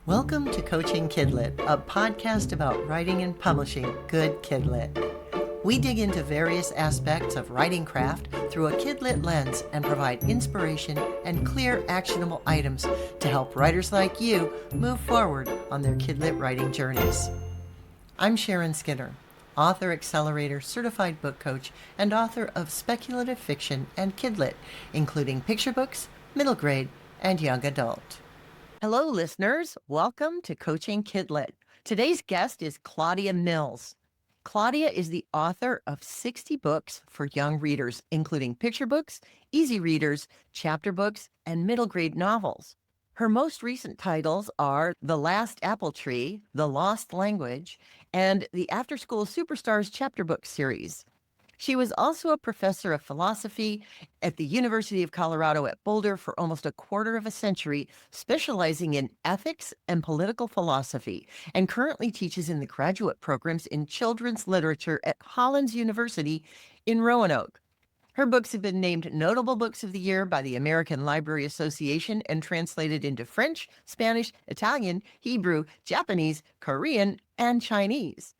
Welcome to Coaching Kidlit, a podcast about writing and publishing good kidlit. We dig into various aspects of writing craft through a kidlit lens and provide inspiration and clear, actionable items to help writers like you move forward on their kidlit writing journeys. I'm Sharon Skinner, author, accelerator, certified book coach, and author of speculative fiction and kidlit, including picture books, middle grade, and young adult. Hello, listeners. Welcome to Coaching Kidlit. Today's guest is Claudia Mills. Claudia is the author of 60 books for young readers, including picture books, easy readers, chapter books, and middle grade novels. Her most recent titles are The Last Apple Tree, The Lost Language, and the After School Superstars chapter book series. She was also a professor of philosophy at the University of Colorado at Boulder for almost a quarter of a century, specializing in ethics and political philosophy, and currently teaches in the graduate programs in children's literature at Hollins University in Roanoke. Her books have been named Notable Books of the Year by the American Library Association and translated into French, Spanish, Italian, Hebrew, Japanese, Korean, and Chinese.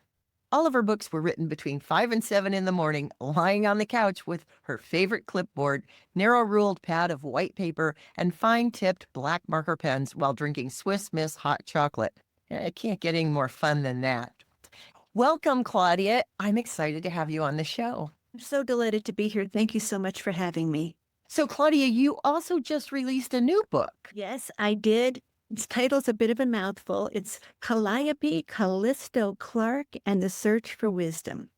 All of her books were written between 5 and 7 in the morning, lying on the couch with her favorite clipboard, narrow-ruled pad of white paper, and fine-tipped black marker pens while drinking Swiss Miss hot chocolate. It can't get any more fun than that. Welcome, Claudia. I'm excited to have you on the show. I'm so delighted to be here. Thank you so much for having me. So, Claudia, you also just released a new book. Yes, I did. Its title's a bit of a mouthful. It's Calliope Callisto Clark and the Search for Wisdom.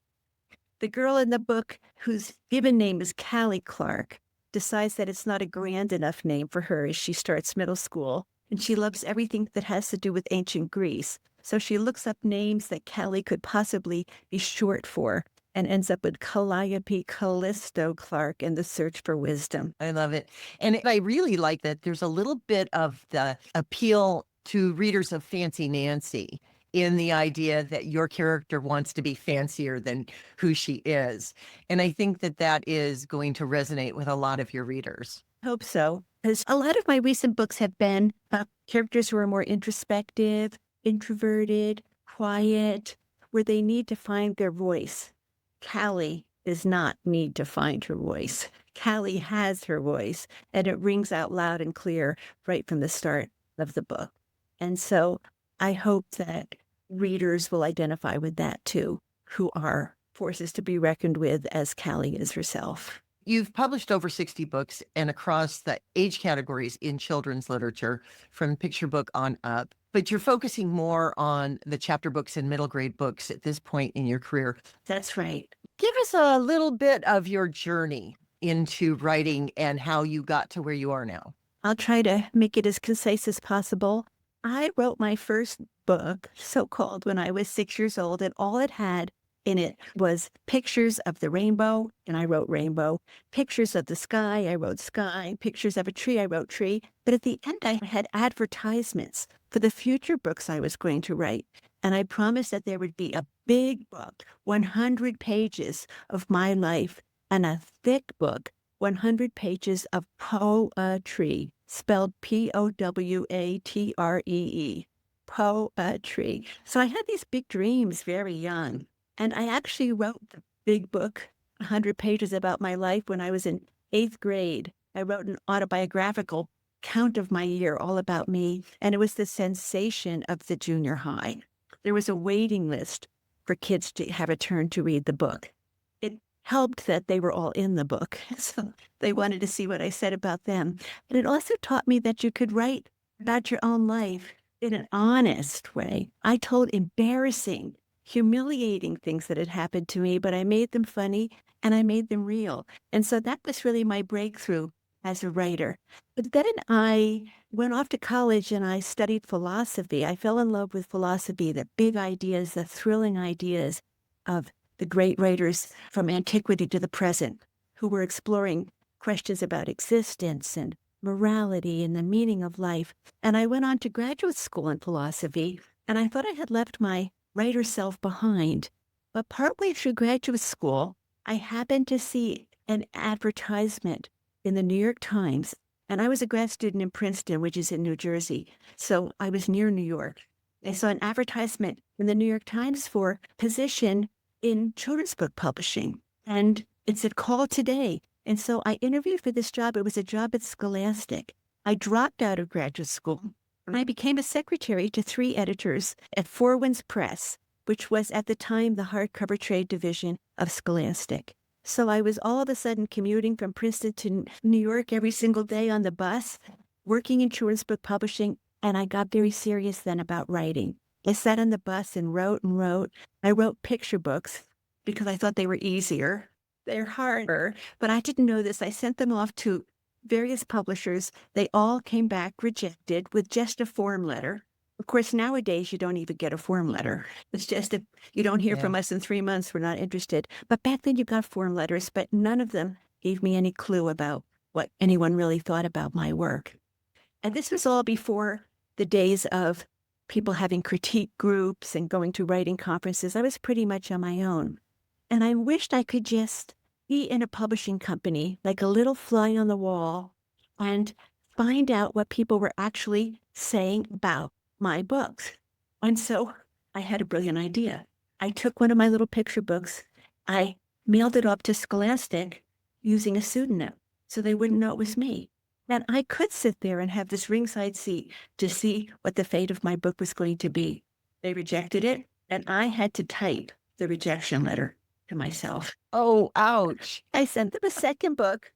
The girl in the book, whose given name is Callie Clark, decides that it's not a grand enough name for her as she starts middle school, and she loves everything that has to do with ancient Greece. So she looks up names that Callie could possibly be short for, and ends up with Calliope Callisto Clark and the Search for Wisdom. I love it. And I really like that there's a little bit of the appeal to readers of Fancy Nancy in the idea that your character wants to be fancier than who she is. And I think that that is going to resonate with a lot of your readers. Hope so, because a lot of my recent books have been characters who are more introspective, introverted, quiet, where they need to find their voice. Callie does not need to find her voice. Callie has her voice, and it rings out loud and clear right from the start of the book. And so I hope that readers will identify with that too, who are forces to be reckoned with as Callie is herself. You've published over 60 books and across the age categories in children's literature, from picture book on up, but you're focusing more on the chapter books and middle grade books at this point in your career. That's right. Give us a little bit of your journey into writing and how you got to where you are now. I'll try to make it as concise as possible. I wrote my first book, so-called, when I was 6 years old, and all it had in it was pictures of the rainbow, and I wrote rainbow, pictures of the sky, I wrote sky, pictures of a tree, I wrote tree. But at the end, I had advertisements for the future books I was going to write. And I promised that there would be a big book, 100 pages of my life, and a thick book, 100 pages of poetry, spelled P-O-W-A-T-R-E-E, poetry. So I had these big dreams very young. And I actually wrote the big book, 100 pages about my life when I was in 8th grade. I wrote an autobiographical account of my year, all about me, and it was the sensation of the junior high. There was a waiting list for kids to have a turn to read the book. It helped that they were all in the book, so they wanted to see what I said about them. But it also taught me that you could write about your own life in an honest way. I told embarrassing, humiliating things that had happened to me, but I made them funny and I made them real. And so that was really my breakthrough as a writer. But then I went off to college and I studied philosophy. I fell in love with philosophy, the big ideas, the thrilling ideas of the great writers from antiquity to the present, who were exploring questions about existence and morality and the meaning of life. And I went on to graduate school in philosophy, and I thought I had left my writer self behind. But partway through graduate school, I happened to see an advertisement in the New York Times And I was a grad student in Princeton, which is in New Jersey. So I was near New York. I saw an advertisement in the New York Times for position in children's book publishing. And it said, call today. And so I interviewed for this job. It was a job at Scholastic. I dropped out of graduate school and I became a secretary to 3 editors at Four Winds Press, which was at the time the hardcover trade division of Scholastic. So I was all of a sudden commuting from Princeton to New York every single day on the bus, working in children's book publishing, and I got very serious then about writing. I sat on the bus and wrote and wrote. I wrote picture books because I thought they were easier. They're harder, but I didn't know this. I sent them off to various publishers. They all came back rejected with just a form letter. Of course, nowadays, you don't even get a form letter. It's just if you don't hear from us in 3 months, we're not interested. But back then you got form letters, but none of them gave me any clue about what anyone really thought about my work. And this was all before the days of people having critique groups and going to writing conferences. I was pretty much on my own. And I wished I could just be in a publishing company, like a little fly on the wall, and find out what people were actually saying about my books. And so I had a brilliant idea. I took one of my little picture books, I mailed it up to Scholastic using a pseudonym so they wouldn't know it was me. And I could sit there and have this ringside seat to see what the fate of my book was going to be. They rejected it, and I had to type the rejection letter to myself. Oh, ouch. I sent them a second book,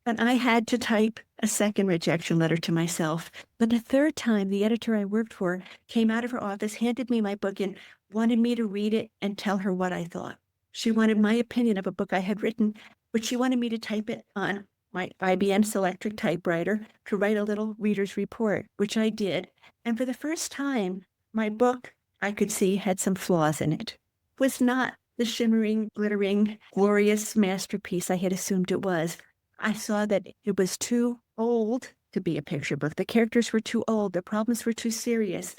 and I had to type a second rejection letter to myself. But the third time, the editor I worked for came out of her office, handed me my book, and wanted me to read it and tell her what I thought. She wanted my opinion of a book I had written, but she wanted me to type it on my IBM Selectric typewriter to write a little reader's report, which I did. And for the first time, my book, I could see, had some flaws in it. It was not the shimmering, glittering, glorious masterpiece I had assumed it was. I saw that it was too old to be a picture book. The characters were too old. The problems were too serious.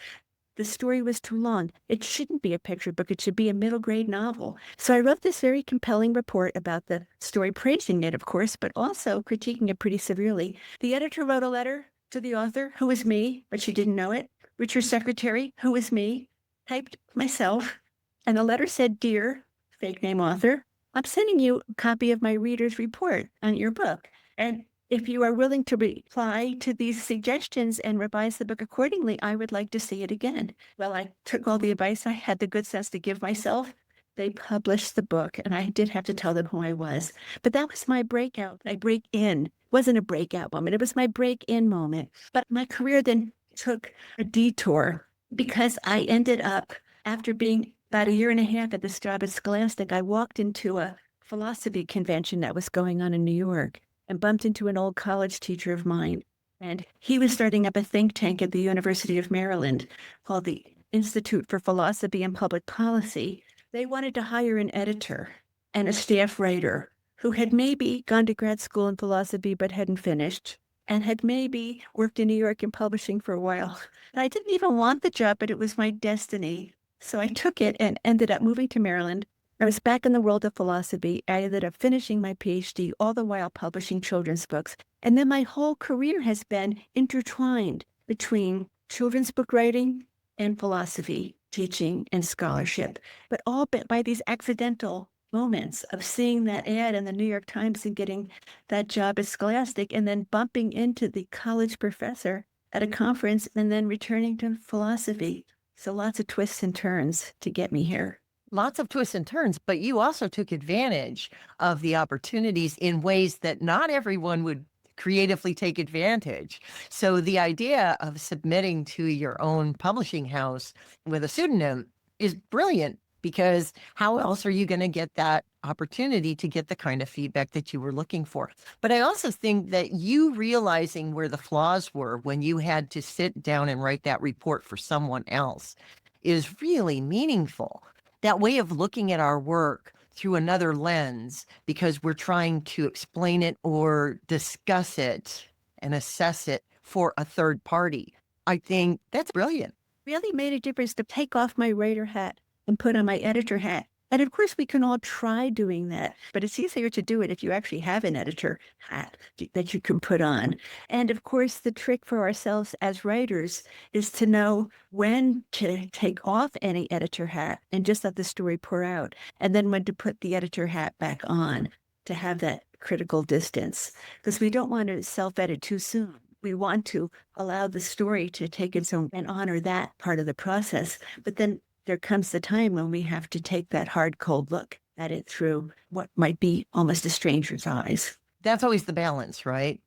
The story was too long. It shouldn't be a picture book. It should be a middle grade novel. So I wrote this very compelling report about the story, praising it, of course, but also critiquing it pretty severely. The editor wrote a letter to the author, who was me, but she didn't know it. Richard's secretary, who was me, typed myself. And the letter said, "Dear fake name author, I'm sending you a copy of my reader's report on your book. And if you are willing to reply to these suggestions and revise the book accordingly, I would like to see it again." Well, I took all the advice I had the good sense to give myself. They published the book, and I did have to tell them who I was. But that was my breakout. My break-in. It wasn't a breakout moment. It was my break-in moment. But my career then took a detour because I ended up, after being about 1.5 years at this job at Scholastic, I walked into a philosophy convention that was going on in New York and bumped into an old college teacher of mine. And he was starting up a think tank at the University of Maryland called the Institute for Philosophy and Public Policy. They wanted to hire an editor and a staff writer who had maybe gone to grad school in philosophy but hadn't finished, and had maybe worked in New York in publishing for a while. And I didn't even want the job, but it was my destiny. So I took it and ended up moving to Maryland. I was back in the world of philosophy. I ended up finishing my PhD, all the while publishing children's books. And then my whole career has been intertwined between children's book writing and philosophy, teaching, and scholarship, but all by these accidental moments of seeing that ad in the New York Times and getting that job at Scholastic, and then bumping into the college professor at a conference, and then returning to philosophy. So lots of twists and turns to get me here. Lots of twists and turns, but you also took advantage of the opportunities in ways that not everyone would creatively take advantage. So the idea of submitting to your own publishing house with a pseudonym is brilliant, because how else are you going to get that opportunity to get the kind of feedback that you were looking for? But I also think that you realizing where the flaws were when you had to sit down and write that report for someone else is really meaningful. That way of looking at our work through another lens, because we're trying to explain it or discuss it and assess it for a third party. I think that's brilliant. Really made a difference to take off my writer hat and put on my editor hat And of course, we can all try doing that, but it's easier to do it if you actually have an editor hat that you can put on. And of course, the trick for ourselves as writers is to know when to take off any editor hat and just let the story pour out, and then when to put the editor hat back on to have that critical distance, because we don't want to self-edit too soon. We want to allow the story to take its own and honor that part of the process. But then there comes the time when we have to take that hard, cold look at it through what might be almost a stranger's eyes. That's always the balance, right?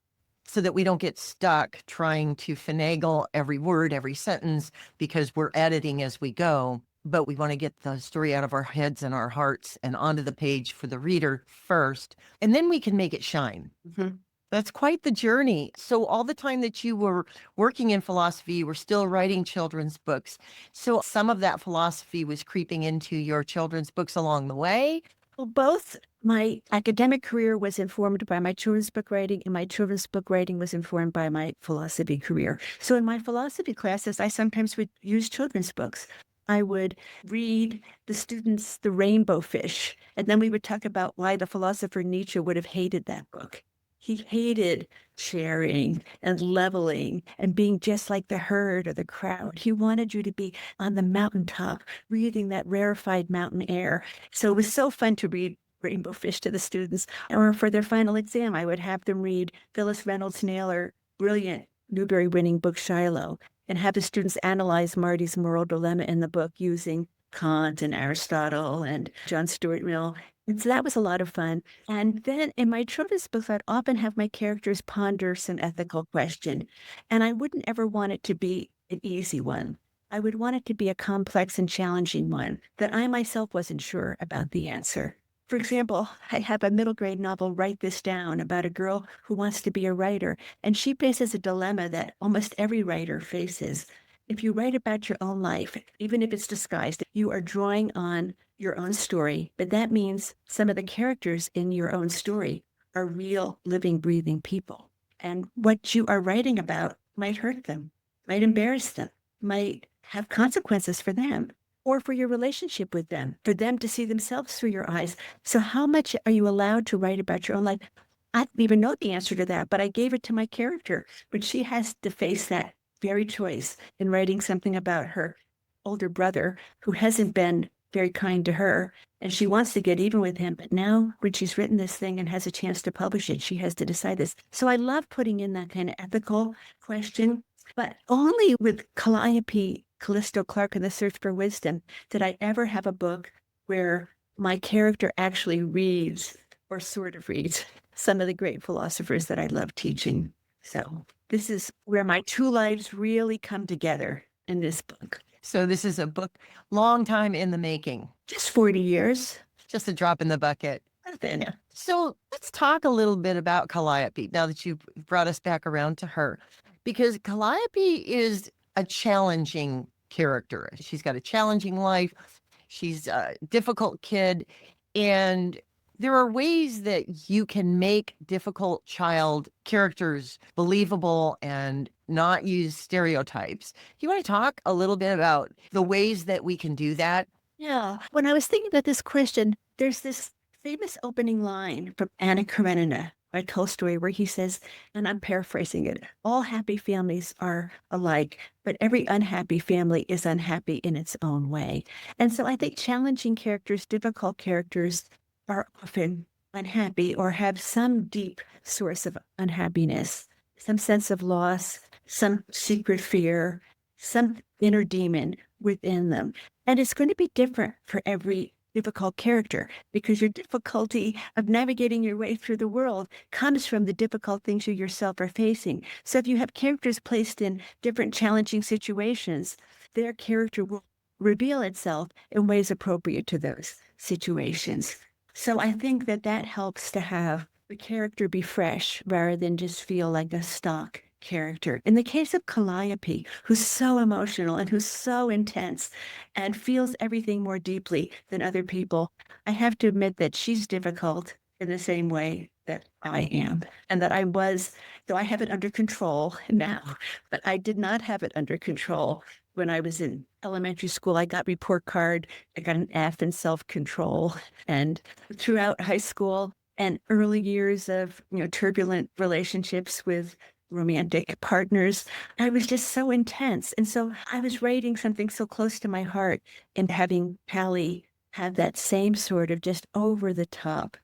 So that we don't get stuck trying to finagle every word, every sentence, because we're editing as we go. But we want to get the story out of our heads and our hearts and onto the page for the reader first, and then we can make it shine. Mhm. That's quite the journey. So all the time that you were working in philosophy, you were still writing children's books. So some of that philosophy was creeping into your children's books along the way. Well, both my academic career was informed by my children's book writing, and my children's book writing was informed by my philosophy career. So in my philosophy classes, I sometimes would use children's books. I would read the students The Rainbow Fish, and then we would talk about why the philosopher Nietzsche would have hated that book. He hated sharing and leveling and being just like the herd or the crowd. He wanted you to be on the mountaintop, breathing that rarefied mountain air. So it was so fun to read Rainbow Fish to the students. Or for their final exam, I would have them read Phyllis Reynolds Naylor, brilliant Newbery-winning book Shiloh, and have the students analyze Marty's moral dilemma in the book using Kant and Aristotle and John Stuart Mill. And so that was a lot of fun. And then in my children's books, I'd often have my characters ponder some ethical question. And I wouldn't ever want it to be an easy one. I would want it to be a complex and challenging one that I myself wasn't sure about the answer. For example, I have a middle grade novel, Write This Down, about a girl who wants to be a writer. And she faces a dilemma that almost every writer faces. If you write about your own life, even if it's disguised, you are drawing on your own story, but that means some of the characters in your own story are real, living, breathing people. And what you are writing about might hurt them, might embarrass them, might have consequences for them or for your relationship with them, for them to see themselves through your eyes. So how much are you allowed to write about your own life? I didn't even know the answer to that, but I gave it to my character, but she has to face that very choice in writing something about her older brother who hasn't been very kind to her, and she wants to get even with him. But now when she's written this thing and has a chance to publish it, she has to decide this. So I love putting in that kind of ethical question, but only with Calliope Callisto Clark and the Search for Wisdom did I ever have a book where my character actually reads, or sort of reads, some of the great philosophers that I love teaching. So this is where my two lives really come together in this book. So this is a book, long time in the making. Just 40 years. Just a drop in the bucket. Yeah. So let's talk a little bit about Calliope now that you've brought us back around to her, because Calliope is a challenging character. She's got a challenging life. She's a difficult kid. And there are ways that you can make difficult child characters believable and not use stereotypes. Do you want to talk a little bit about the ways that we can do that? Yeah. When I was thinking about this question, there's this famous opening line from Anna Karenina by Tolstoy where he says, and I'm paraphrasing it, all happy families are alike, but every unhappy family is unhappy in its own way. And so I think challenging characters, difficult characters are often unhappy or have some deep source of unhappiness, some sense of loss, some secret fear, some inner demon within them. And it's going to be different for every difficult character because your difficulty of navigating your way through the world comes from the difficult things you yourself are facing. So if you have characters placed in different challenging situations, their character will reveal itself in ways appropriate to those situations. So I think that that helps to have the character be fresh rather than just feel like a stock character. In the case of Calliope, who's so emotional and who's so intense and feels everything more deeply than other people, I have to admit that she's difficult in the same way that I am. And that I was, though I have it under control now, but I did not have it under control When I was in elementary school, I got report card. I got an F in self-control. And throughout high school and early years of, turbulent relationships with romantic partners, I was just so intense. And so I was writing something so close to my heart, and having Callie have that same sort of just over the top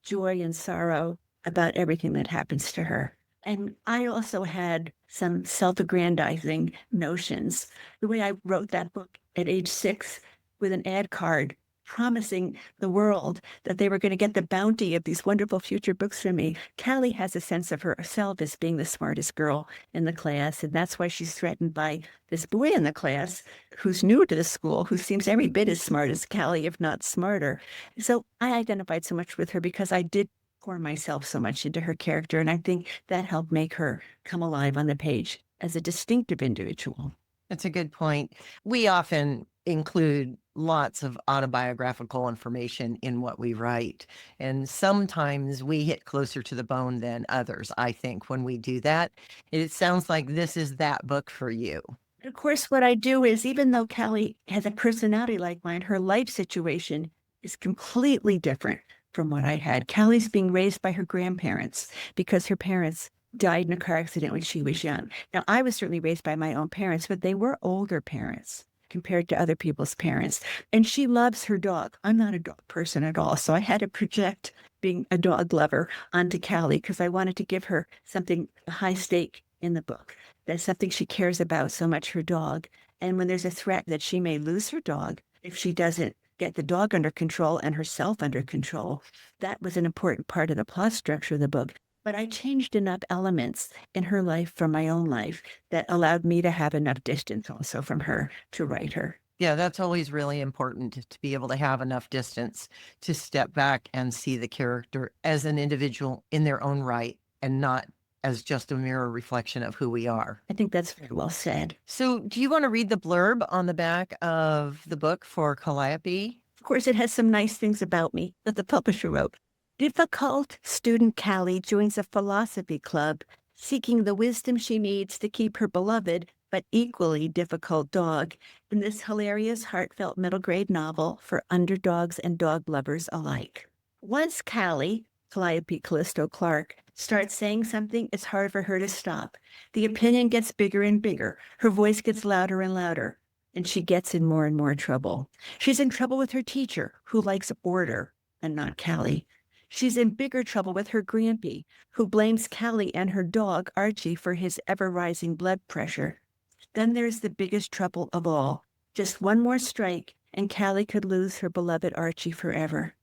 joy and sorrow about everything that happens to her. And I also had some self-aggrandizing notions. The way I wrote that book at age 6 with an ad card promising the world that they were going to get the bounty of these wonderful future books from me. Callie has a sense of herself as being the smartest girl in the class, and that's why she's threatened by this boy in the class who's new to the school, who seems every bit as smart as Callie, if not smarter. So I identified so much with her because I did pour myself so much into her character, and I think that helped make her come alive on the page as a distinctive individual. That's a good point. We often include lots of autobiographical information in what we write. And sometimes we hit closer to the bone than others, I think, when we do that. It sounds like this is that book for you. Of course, what I do is, even though Callie has a personality like mine, her life situation is completely different from what I had. Callie's being raised by her grandparents because her parents died in a car accident when she was young. Now, I was certainly raised by my own parents, but they were older parents compared to other people's parents. And she loves her dog. I'm not a dog person at all. So I had to project being a dog lover onto Callie because I wanted to give her something high stake in the book. That's something she cares about so much, her dog. And when there's a threat that she may lose her dog if she doesn't get the dog under control and herself under control, that was an important part of the plot structure of the book. But I changed enough elements in her life from my own life that allowed me to have enough distance also from her to write her. Yeah, that's always really important to be able to have enough distance to step back and see the character as an individual in their own right and not as just a mirror reflection of who we are. I think that's very well said. So do you want to read the blurb on the back of the book for Calliope? Of course, it has some nice things about me that the publisher wrote. Difficult student Callie joins a philosophy club, seeking the wisdom she needs to keep her beloved but equally difficult dog in this hilarious, heartfelt middle grade novel for underdogs and dog lovers alike. Once Callie, Calliope Callisto Clark, starts saying something, it's hard for her to stop. The opinion gets bigger and bigger. Her voice gets louder and louder, and she gets in more and more trouble. She's in trouble with her teacher, who likes order and not Callie. She's in bigger trouble with her grampy, who blames Callie and her dog, Archie, for his ever-rising blood pressure. Then there's the biggest trouble of all. Just one more strike, and Callie could lose her beloved Archie forever.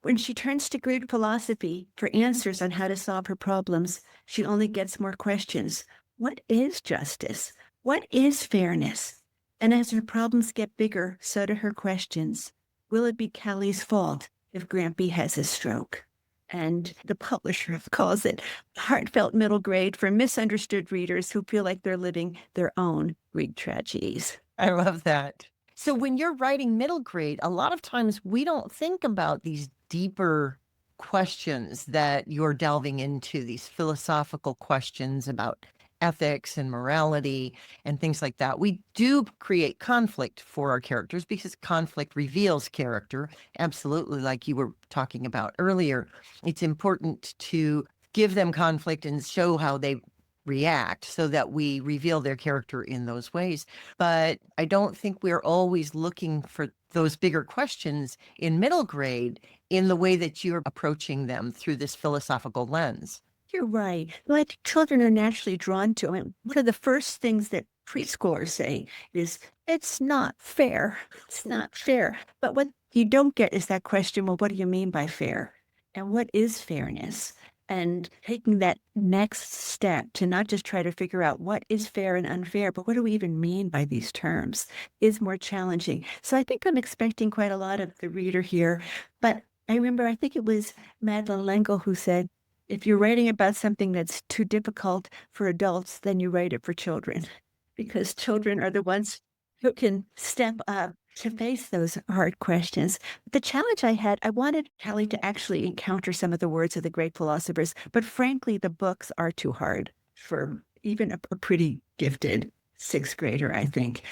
When she turns to Greek philosophy for answers on how to solve her problems, she only gets more questions. What is justice? What is fairness? And as her problems get bigger, so do her questions. Will it be Callie's fault if Grampy has a stroke? And the publisher calls it heartfelt middle grade for misunderstood readers who feel like they're living their own Greek tragedies. I love that. So when you're writing middle grade, a lot of times we don't think about these deeper questions that you're delving into, these philosophical questions about ethics and morality and things like that. We do create conflict for our characters because conflict reveals character. Absolutely, like you were talking about earlier. It's important to give them conflict and show how they react so that we reveal their character in those ways. But I don't think we're always looking for those bigger questions in middle grade in the way that you're approaching them through this philosophical lens. You're right. Well, I think children are naturally drawn to it. One of the first things that preschoolers say is, it's not fair. It's not fair. But what you don't get is that question, well, what do you mean by fair? And what is fairness? And taking that next step to not just try to figure out what is fair and unfair, but what do we even mean by these terms is more challenging. So I think I'm expecting quite a lot of the reader here. But I remember, I think it was Madeleine L'Engle who said, if you're writing about something that's too difficult for adults, then you write it for children, because children are the ones who can step up to face those hard questions. The challenge I had, I wanted Callie to actually encounter some of the words of the great philosophers, but frankly, the books are too hard for even a pretty gifted sixth grader, I think.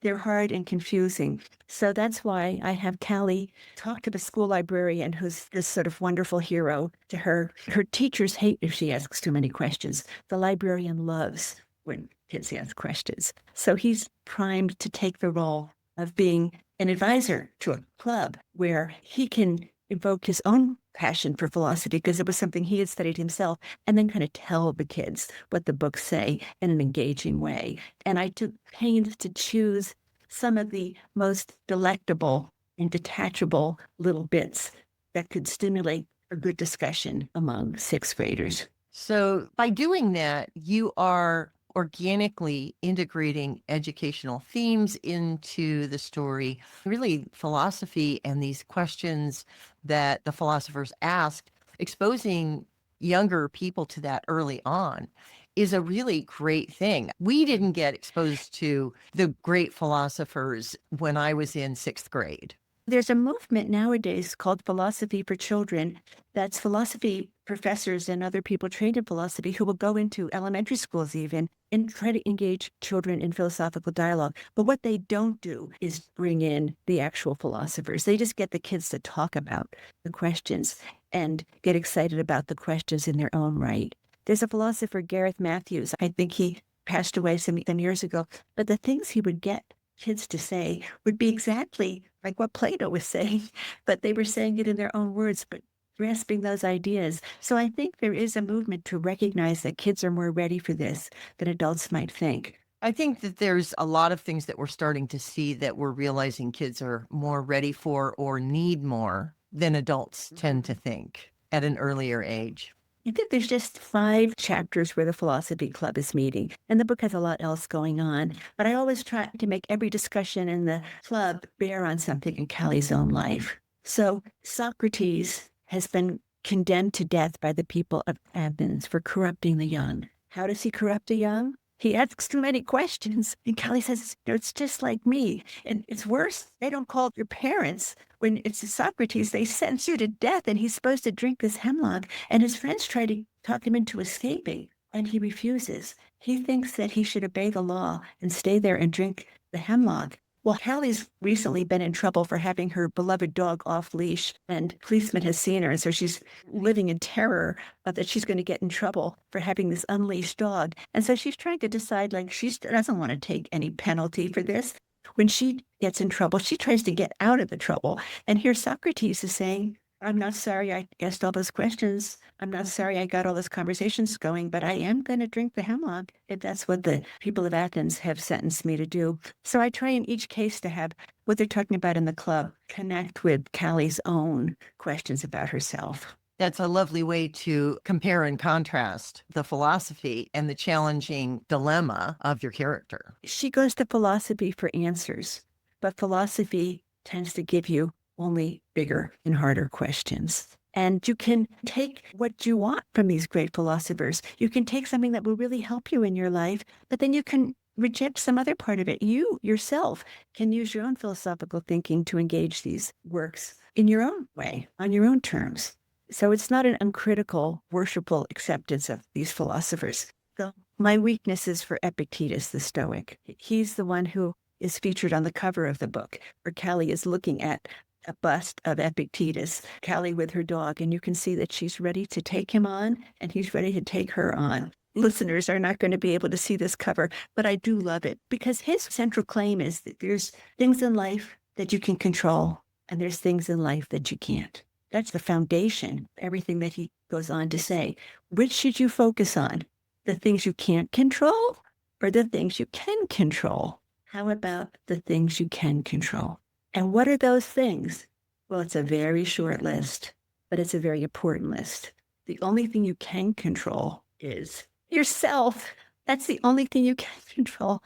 They're hard and confusing. So that's why I have Callie talk to the school librarian, who's this sort of wonderful hero to her. Her teachers hate if she asks too many questions. The librarian loves when kids ask questions. So he's primed to take the role of being an advisor to a club where he can evoke his own passion for philosophy because it was something he had studied himself, and then kind of tell the kids what the books say in an engaging way. And I took pains to choose some of the most delectable and detachable little bits that could stimulate a good discussion among sixth graders. So by doing that, you are organically integrating educational themes into the story, really philosophy and these questions that the philosophers asked, exposing younger people to that early on is a really great thing. We didn't get exposed to the great philosophers when I was in sixth grade. There's a movement nowadays called Philosophy for Children. That's philosophy professors and other people trained in philosophy who will go into elementary schools even and try to engage children in philosophical dialogue. But what they don't do is bring in the actual philosophers. They just get the kids to talk about the questions and get excited about the questions in their own right. There's a philosopher, Gareth Matthews. I think he passed away some years ago. But the things he would get kids to say would be exactly like what Plato was saying, but they were saying it in their own words, but grasping those ideas. So I think there is a movement to recognize that kids are more ready for this than adults might think. I think that there's a lot of things that we're starting to see that we're realizing kids are more ready for or need more than adults tend to think at an earlier age. I think there's just 5 chapters where the philosophy club is meeting, and the book has a lot else going on. But I always try to make every discussion in the club bear on something in Callie's own life. So Socrates has been condemned to death by the people of Athens for corrupting the young. How does he corrupt the young? He asks too many questions. And Callie says, it's just like me. And it's worse. They don't call your parents. When it's Socrates, they sentence you to death, and he's supposed to drink this hemlock. And his friends try to talk him into escaping, and he refuses. He thinks that he should obey the law and stay there and drink the hemlock. Well, Hallie's recently been in trouble for having her beloved dog off leash, and policeman has seen her. And so she's living in terror that she's going to get in trouble for having this unleashed dog. And so she's trying to decide, like, she doesn't want to take any penalty for this. When she gets in trouble, she tries to get out of the trouble. And here Socrates is saying, I'm not sorry I asked all those questions. I'm not sorry I got all those conversations going, but I am going to drink the hemlock if that's what the people of Athens have sentenced me to do. So I try in each case to have what they're talking about in the club connect with Callie's own questions about herself. That's a lovely way to compare and contrast the philosophy and the challenging dilemma of your character. She goes to philosophy for answers, but philosophy tends to give you only bigger and harder questions. And you can take what you want from these great philosophers. You can take something that will really help you in your life, but then you can reject some other part of it. You yourself can use your own philosophical thinking to engage these works in your own way, on your own terms. So it's not an uncritical, worshipful acceptance of these philosophers. So my weakness is for Epictetus, the Stoic. He's the one who is featured on the cover of the book, where Callie is looking at a bust of Epictetus, Callie with her dog, and you can see that she's ready to take him on, and he's ready to take her on. Listeners are not going to be able to see this cover, but I do love it because his central claim is that there's things in life that you can control, and there's things in life that you can't. That's the foundation, everything that he goes on to say. Which should you focus on? The things you can't control or the things you can control? How about the things you can control? And what are those things? Well, it's a very short list, but it's a very important list. The only thing you can control is yourself. That's the only thing you can control.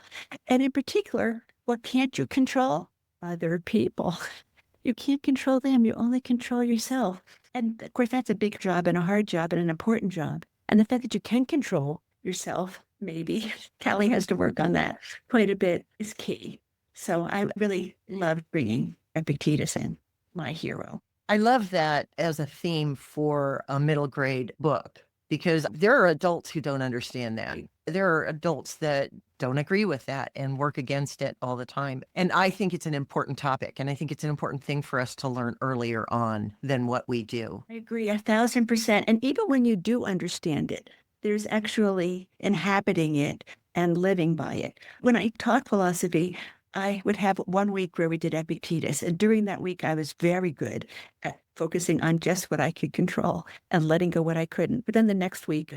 And in particular, what can't you control? Other people. You can't control them. You only control yourself. And of course, that's a big job and a hard job and an important job. And the fact that you can control yourself, maybe, Callie has to work on that quite a bit, is key. So I really loved bringing Epictetus in, my hero. I love that as a theme for a middle grade book because there are adults who don't understand that. There are adults that don't agree with that and work against it all the time. And I think it's an important topic. And I think it's an important thing for us to learn earlier on than what we do. I agree 1,000%. And even when you do understand it, there's actually inhabiting it and living by it. When I taught philosophy, I would have 1 week where we did Epictetus. And during that week, I was very good at focusing on just what I could control and letting go what I couldn't. But then the next week,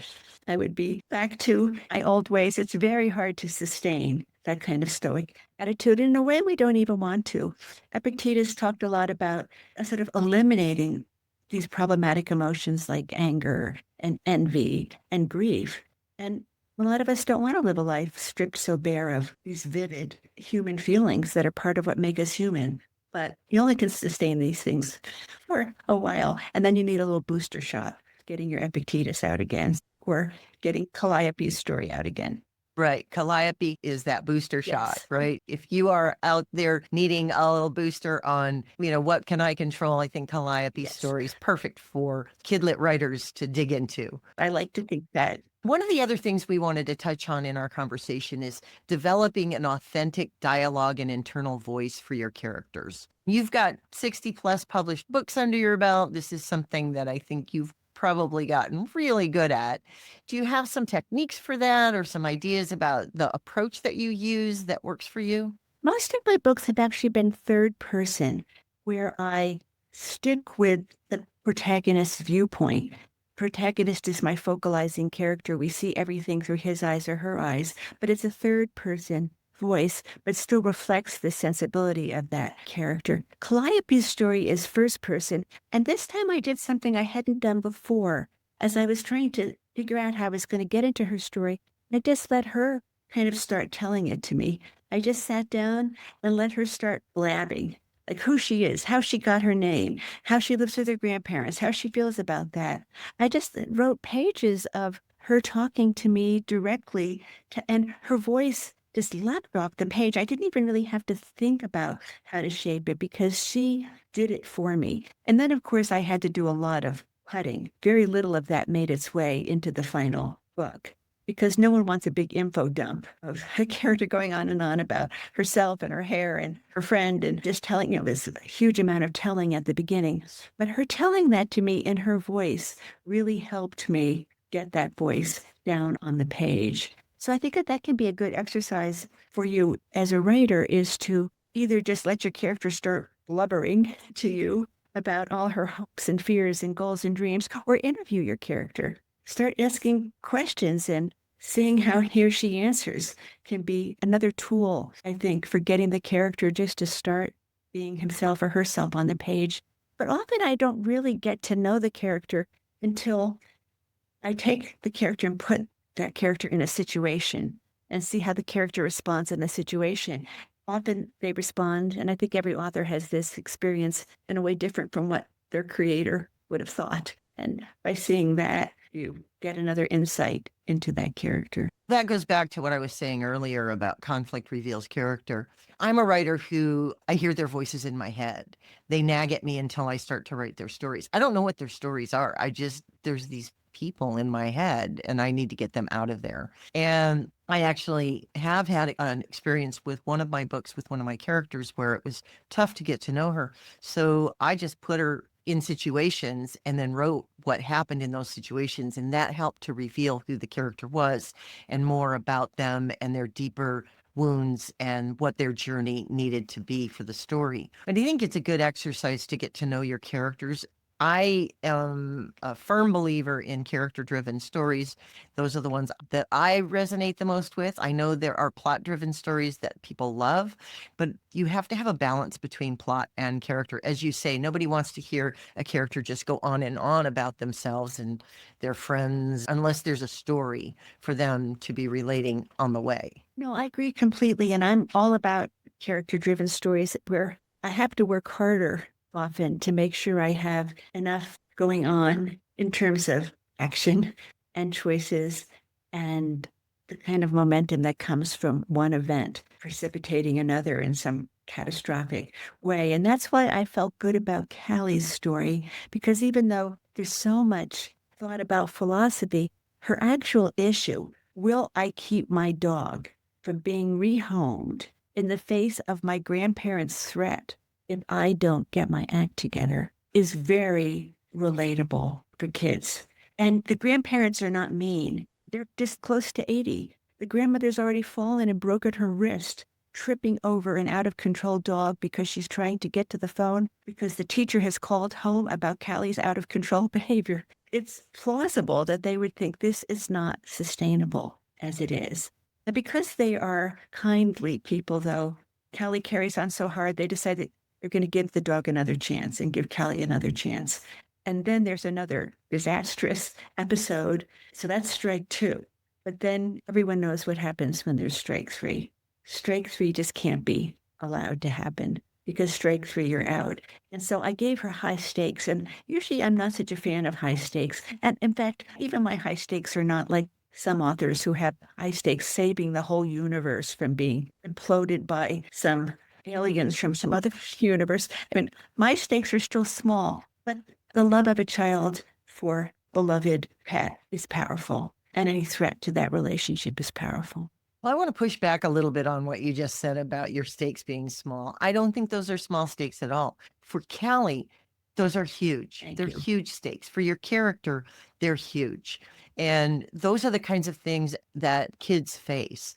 I would be back to my old ways. It's very hard to sustain that kind of stoic attitude. In a way, we don't even want to. Epictetus talked a lot about sort of eliminating these problematic emotions like anger and envy and grief. And a lot of us don't want to live a life stripped so bare of these vivid human feelings that are part of what make us human. But you only can sustain these things for a while. And then you need a little booster shot, getting your Epictetus out again or getting Calliope's story out again. Right. Calliope is that booster shot, Yes. right? If you are out there needing a little booster on, what can I control? I think Calliope's story is perfect for kidlit writers to dig into. I like to think that. One of the other things we wanted to touch on in our conversation is developing an authentic dialogue and internal voice for your characters. You've got 60 plus published books under your belt. This is something that I think you've probably gotten really good at. Do you have some techniques for that or some ideas about the approach that you use that works for you? Most of my books have actually been third person, where I stick with the protagonist's viewpoint. Protagonist is my focalizing character. We see everything through his eyes or her eyes, but it's a third person voice, but still reflects the sensibility of that character. Calliope's story is first person, and this time I did something I hadn't done before. As I was trying to figure out how I was going to get into her story, I just let her kind of start telling it to me. I just sat down and let her start blabbing, like who she is, how she got her name, how she lives with her grandparents, how she feels about that. I just wrote pages of her talking to me directly, and her voice just leapt off the page. I didn't even really have to think about how to shape it because she did it for me. And then, of course, I had to do a lot of cutting. Very little of that made its way into the final book, because no one wants a big info dump of a character going on and on about herself and her hair and her friend and just telling, this huge amount of telling at the beginning. But her telling that to me in her voice really helped me get that voice down on the page. So I think that can be a good exercise for you as a writer, is to either just let your character start blubbering to you about all her hopes and fears and goals and dreams, or interview your character. Start asking questions and seeing how he or she answers can be another tool, I think, for getting the character just to start being himself or herself on the page. But often I don't really get to know the character until I take the character and put that character in a situation and see how the character responds in the situation. Often they respond, and I think every author has this experience in a way different from what their creator would have thought. And by seeing that, you get another insight into that character. That goes back to what I was saying earlier about conflict reveals character. I'm a writer who I hear their voices in my head. They nag at me until I start to write their stories. I don't know what their stories are. There's these people in my head and I need to get them out of there. And I actually have had an experience with one of my books with one of my characters where it was tough to get to know her. So I just put her in situations and then wrote what happened in those situations. And that helped to reveal who the character was and more about them and their deeper wounds and what their journey needed to be for the story. And I think it's a good exercise to get to know your characters. I am a firm believer in character-driven stories. Those are the ones that I resonate the most with. I know there are plot-driven stories that people love, but you have to have a balance between plot and character. As you say, nobody wants to hear a character just go on and on about themselves and their friends unless there's a story for them to be relating on the way. No, I agree completely. And I'm all about character-driven stories where I have to work harder often to make sure I have enough going on in terms of action and choices and the kind of momentum that comes from one event precipitating another in some catastrophic way. And that's why I felt good about Callie's story, because even though there's so much thought about philosophy, her actual issue, will I keep my dog from being rehomed in the face of my grandparents' threat if I don't get my act together, is very relatable for kids. And the grandparents are not mean. They're just close to 80. The grandmother's already fallen and broken her wrist, tripping over an out of control dog because she's trying to get to the phone because the teacher has called home about Callie's out of control behavior. It's plausible that they would think this is not sustainable as it is. And because they are kindly people, though, Callie carries on so hard, they decide that they're going to give the dog another chance and give Callie another chance. And then there's another disastrous episode. So that's strike 2. But then everyone knows what happens when there's strike 3. Strike 3 just can't be allowed to happen because strike 3, you're out. And so I gave her high stakes. And usually I'm not such a fan of high stakes. And in fact, even my high stakes are not like some authors who have high stakes saving the whole universe from being imploded by some aliens from some other universe. I mean, my stakes are still small, but the love of a child for beloved pet is powerful. And any threat to that relationship is powerful. Well, I want to push back a little bit on what you just said about your stakes being small. I don't think those are small stakes at all. For Callie, those are huge. They're huge stakes. For your character, they're huge. And those are the kinds of things that kids face.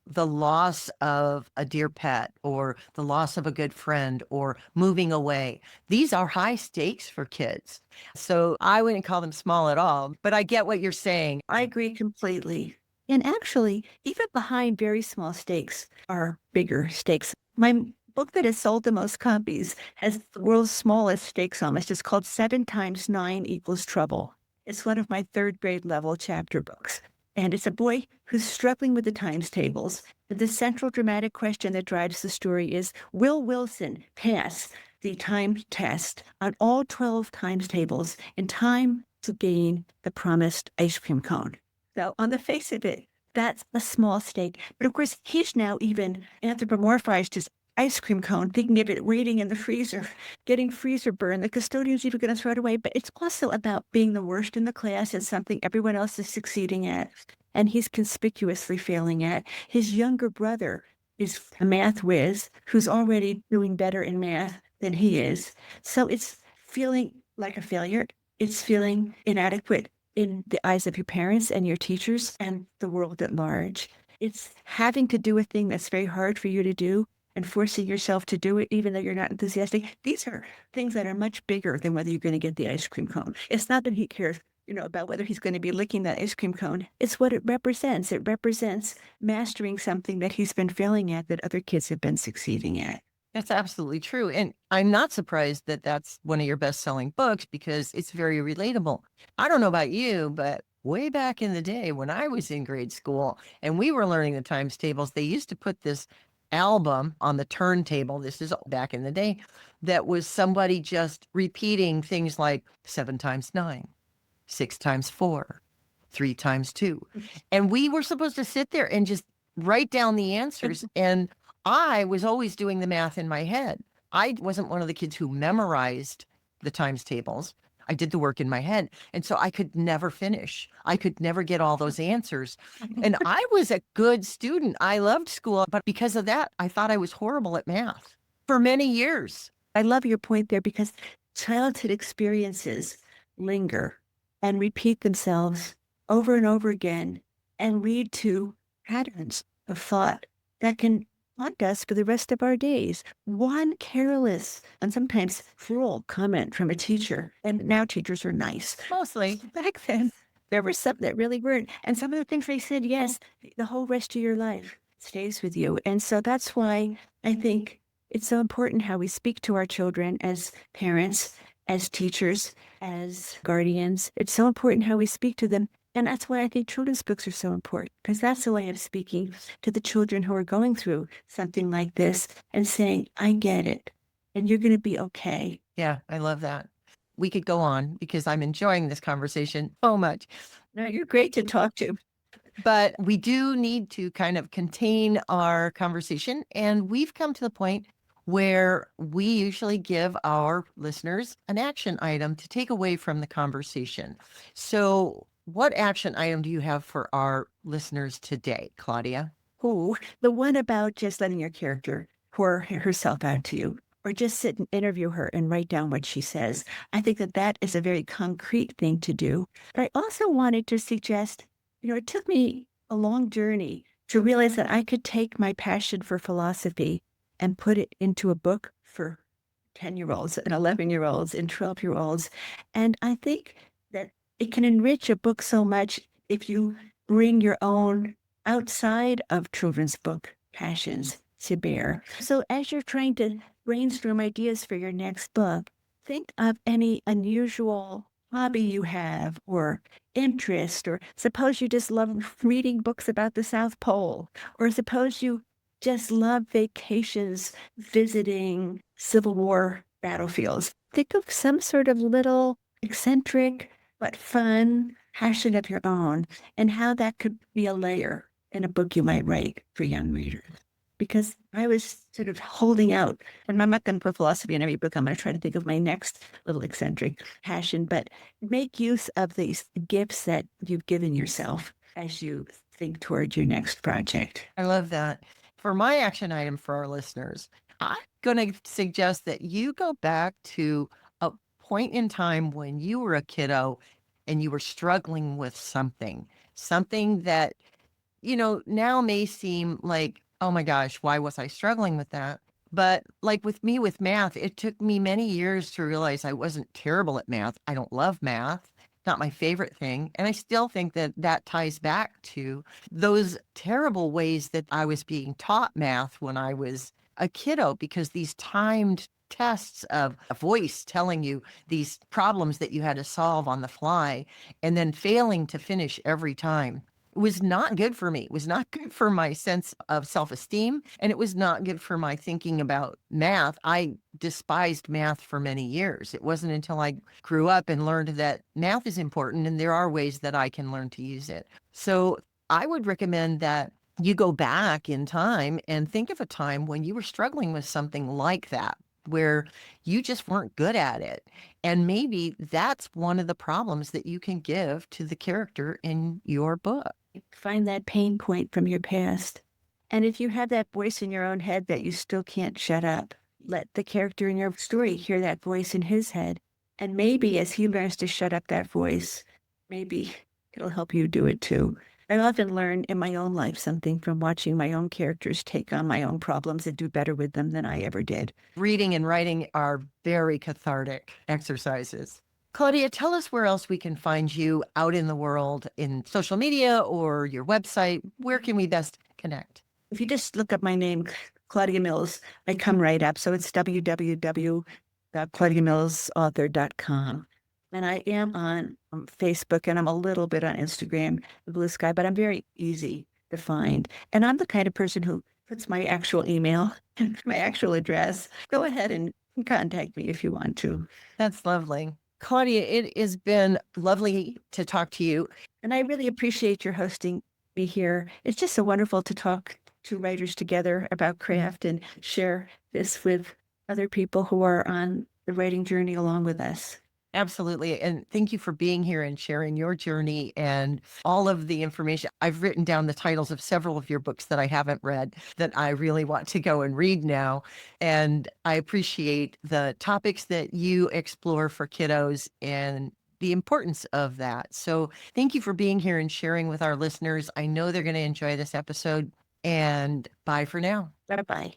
The loss of a dear pet or the loss of a good friend or moving away. These are high stakes for kids. So I wouldn't call them small at all, but I get what you're saying. I agree completely. And actually, even behind very small stakes are bigger stakes. My book that has sold the most copies has the world's smallest stakes almost. It's called 7 times 9 equals trouble. It's one of my 3rd grade level chapter books. And it's a boy who's struggling with the times tables. But the central dramatic question that drives the story is, will Wilson pass the time test on all 12 times tables in time to gain the promised ice cream cone? So on the face of it, that's a small stake. But of course, he's now even anthropomorphized his ice cream cone, thinking of it waiting in the freezer, getting freezer burn. The custodian's even going to throw it away. But it's also about being the worst in the class at something everyone else is succeeding at. And he's conspicuously failing at. His younger brother is a math whiz who's already doing better in math than he is. So it's feeling like a failure. It's feeling inadequate in the eyes of your parents and your teachers and the world at large. It's having to do a thing that's very hard for you to do and forcing yourself to do it even though you're not enthusiastic. These are things that are much bigger than whether you're going to get the ice cream cone. It's not that he cares, about whether he's going to be licking that ice cream cone. It's what it represents. It represents mastering something that he's been failing at that other kids have been succeeding at. That's absolutely true. And I'm not surprised that that's one of your best-selling books because it's very relatable. I don't know about you, but way back in the day when I was in grade school and we were learning the times tables, they used to put this album on the turntable. This is back in the day. That was somebody just repeating things like 7 times 9, 6 times 4, 3 times 2. And we were supposed to sit there and just write down the answers. And I was always doing the math in my head. I wasn't one of the kids who memorized the times tables. I did the work in my head. And so I could never finish. I could never get all those answers. And I was a good student. I loved school. But because of that, I thought I was horrible at math for many years. I love your point there because childhood experiences linger and repeat themselves over and over again and lead to patterns of thought that can haunt us for the rest of our days. One careless and sometimes cruel comment from a teacher, and now teachers are nice. Mostly. Back then, there were some that really weren't. And some of the things they said, yes, the whole rest of your life stays with you. And so that's why I think it's so important how we speak to our children as parents, as teachers, as guardians. It's so important how we speak to them. And that's why I think children's books are so important, because that's a way of speaking to the children who are going through something like this and saying, I get it, and you're going to be okay. Yeah, I love that. We could go on because I'm enjoying this conversation so much. No, you're great to talk to. But we do need to kind of contain our conversation. And we've come to the point where we usually give our listeners an action item to take away from the conversation. So, what action item do you have for our listeners today, Claudia? Oh, the one about just letting your character pour herself out to you, or just sit and interview her and write down what she says. I think that that is a very concrete thing to do. But I also wanted to suggest, it took me a long journey to realize that I could take my passion for philosophy and put it into a book for 10-year-olds and 11-year-olds and 12-year-olds. And I think that it can enrich a book so much if you bring your own outside of children's book passions to bear. So as you're trying to brainstorm ideas for your next book, think of any unusual hobby you have or interest, or suppose you just love reading books about the South Pole, or suppose you just love vacations visiting Civil War battlefields. Think of some sort of little eccentric but fun passion of your own, and how that could be a layer in a book you might write for young readers. Because I was sort of holding out, and I'm not going to put philosophy in every book. I'm going to try to think of my next little eccentric passion, but make use of these gifts that you've given yourself as you think toward your next project. I love that. For my action item for our listeners, I'm going to suggest that you go back to a point in time when you were a kiddo and you were struggling with something that, now may seem like, oh my gosh, why was I struggling with that? But like with me with math, it took me many years to realize I wasn't terrible at math. I don't love math, not my favorite thing. And I still think that that ties back to those terrible ways that I was being taught math when I was a kiddo, because these timed tests of a voice telling you these problems that you had to solve on the fly and then failing to finish every time was not good for me. It was not good for my sense of self-esteem, and it was not good for my thinking about math. I despised math for many years. It wasn't until I grew up and learned that math is important and there are ways that I can learn to use it. So I would recommend that you go back in time and think of a time when you were struggling with something like that, where you just weren't good at it. And maybe that's one of the problems that you can give to the character in your book. Find that pain point from your past. And if you have that voice in your own head that you still can't shut up, let the character in your story hear that voice in his head. And maybe as he learns to shut up that voice, maybe it'll help you do it too. I often learn in my own life something from watching my own characters take on my own problems and do better with them than I ever did. Reading and writing are very cathartic exercises. Claudia, tell us where else we can find you out in the world, in social media or your website. Where can we best connect? If you just look up my name, Claudia Mills, I come right up. So it's www.claudiamillsauthor.com. And I am on Facebook, and I'm a little bit on Instagram, the Blue Sky, but I'm very easy to find. And I'm the kind of person who puts my actual email and my actual address. Go ahead and contact me if you want to. That's lovely. Claudia, it has been lovely to talk to you. And I really appreciate your hosting me here. It's just so wonderful to talk to writers together about craft and share this with other people who are on the writing journey along with us. Absolutely. And thank you for being here and sharing your journey and all of the information. I've written down the titles of several of your books that I haven't read that I really want to go and read now. And I appreciate the topics that you explore for kiddos and the importance of that. So thank you for being here and sharing with our listeners. I know they're going to enjoy this episode. And bye for now. Bye-bye.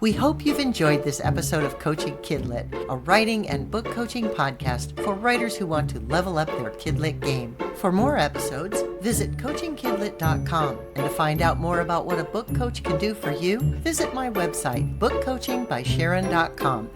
We hope you've enjoyed this episode of Coaching Kidlit, a writing and book coaching podcast for writers who want to level up their Kidlit game. For more episodes, visit coachingkidlit.com. And to find out more about what a book coach can do for you, visit my website, bookcoachingbysharon.com.